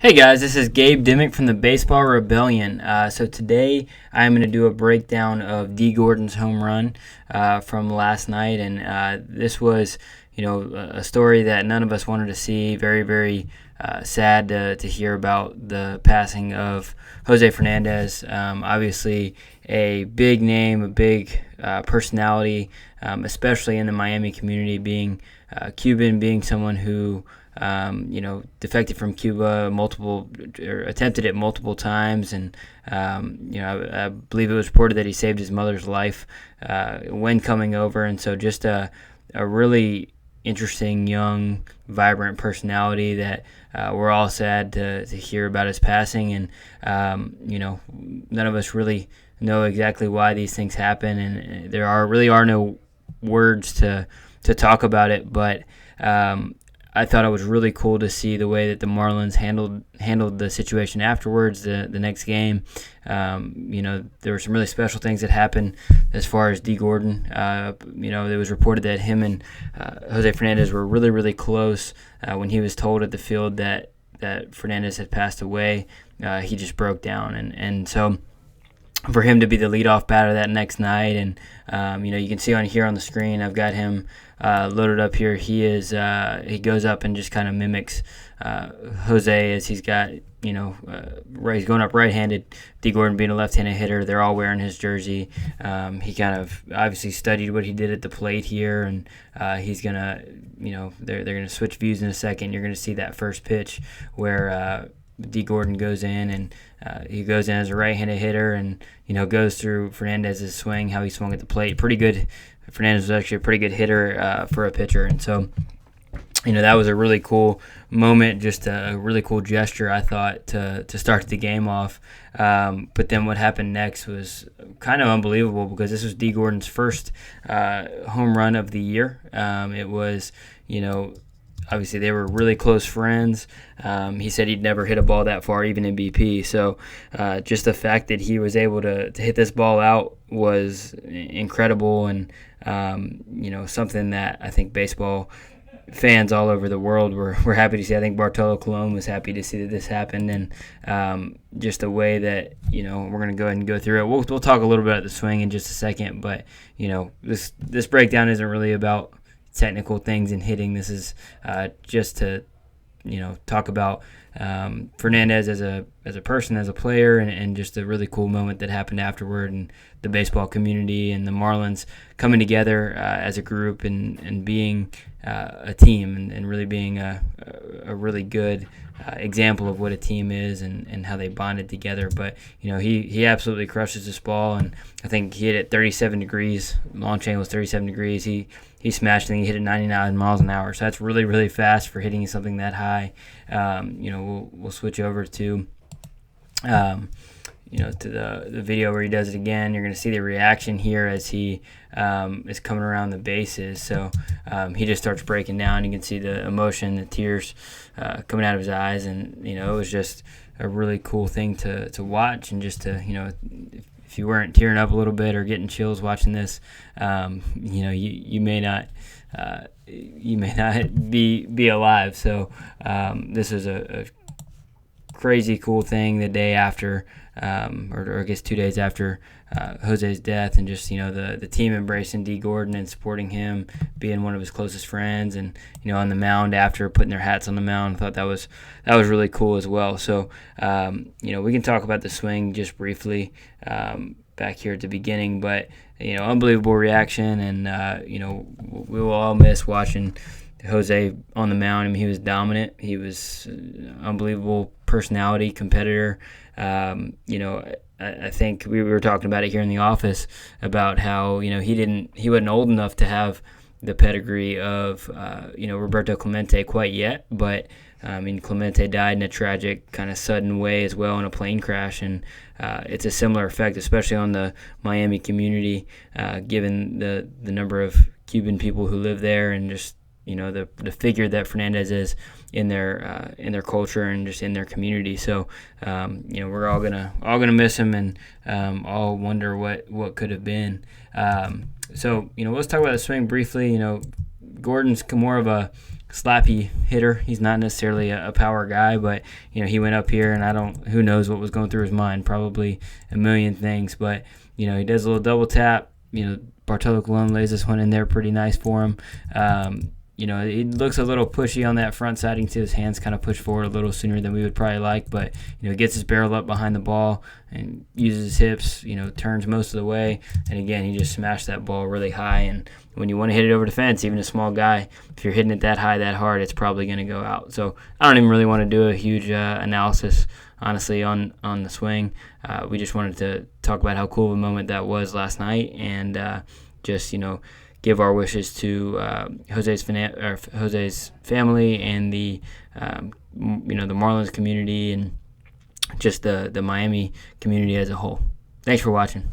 Hey guys, this is Gabe Dimock from the Baseball Rebellion. So today I'm going to do a breakdown of Dee Gordon's home run from last night, and this was, a story that none of us wanted to see. Very, very sad to hear about the passing of Jose Fernandez. Obviously, a big name, a big personality, especially in the Miami community, being Cuban, being someone who defected from Cuba attempted it multiple times, and I believe it was reported that he saved his mother's life when coming over, and so just a really interesting, young, vibrant personality that we're all sad to hear about his passing, and none of us really know exactly why these things happen, and there really are no words to talk about it, but I thought it was really cool to see the way that the Marlins handled the situation afterwards, the next game. There were some really special things that happened as far as Dee Gordon. It was reported that him and Jose Fernandez were really, really close. When he was told at the field that Fernandez had passed away, he just broke down. And so for him to be the leadoff batter that next night, and you can see on the screen, I've got him loaded up here. He goes up and just kind of mimics Jose, as he's got he's going up right-handed. Dee Gordon being a left-handed hitter, they're all wearing his jersey. He kind of obviously studied what he did at the plate here, and he's gonna they're gonna switch views in a second. You're gonna see that first pitch where Dee Gordon goes in, and he goes in as a right-handed hitter, and goes through Fernandez's swing, how he swung at the plate. Pretty good. Fernandez was actually a pretty good hitter for a pitcher, and so that was a really cool moment, just a really cool gesture, I thought, to start the game off. But then what happened next was kind of unbelievable, because this was Dee Gordon's first home run of the year. It was obviously, they were really close friends. He said he'd never hit a ball that far, even in BP. So just the fact that he was able to hit this ball out was incredible, and something that I think baseball fans all over the world were happy to see. I think Bartolo Colón was happy to see that this happened, and just the way that we're going to go ahead and go through it. We'll talk a little bit about the swing in just a second, but this breakdown isn't really about technical things in hitting. This is just to talk about Fernandez as a person, as a player, and just a really cool moment that happened afterward, and the baseball community and the Marlins coming together as a group, and being a team, and really being a really good example of what a team is, and how they bonded together. But he absolutely crushes this ball, and I think he hit it 37 degrees. Launch angle was 37 degrees. He smashed it, and he hit it 99 miles an hour. So that's really, really fast for hitting something that high. We'll switch over to the video where he does it again. You're going to see the reaction here as he is coming around the bases. So he just starts breaking down. You can see the emotion, the tears coming out of his eyes, and it was just a really cool thing to watch, and just to if you weren't tearing up a little bit or getting chills watching this, you may not be alive. So this is a crazy cool thing the day after, or I guess 2 days after Jose's death, and just the team embracing Dee Gordon and supporting him, being one of his closest friends, and on the mound after, putting their hats on the mound. I thought that was really cool as well. So we can talk about the swing just briefly back here at the beginning, but unbelievable reaction, and we will all miss watching Jose on the mound. I mean, he was dominant. He was unbelievable personality, competitor. I think we were talking about it here in the office about how he wasn't old enough to have the pedigree of Roberto Clemente quite yet, but Clemente died in a tragic, kind of sudden way as well, in a plane crash, and it's a similar effect, especially on the Miami community, given the number of Cuban people who live there, and just the figure that Fernandez is in their culture and just in their community. So we're all gonna miss him, and all wonder what could have been. So let's talk about the swing briefly. Gordon's more of a slappy hitter. He's not necessarily a power guy, but he went up here, and who knows what was going through his mind? Probably a million things. But he does a little double tap. Bartolo Colón lays this one in there pretty nice for him. He looks a little pushy on that front side. You can see his hands kind of push forward a little sooner than we would probably like, but gets his barrel up behind the ball and uses his hips, turns most of the way, and again, he just smashed that ball really high. And when you want to hit it over the fence, even a small guy, if you're hitting it that high, that hard, it's probably going to go out. So I don't even really want to do a huge analysis, honestly, on the swing. We just wanted to talk about how cool of a moment that was last night, and just give our wishes to Jose's family and the the Marlins community and just the Miami community as a whole. Thanks for watching.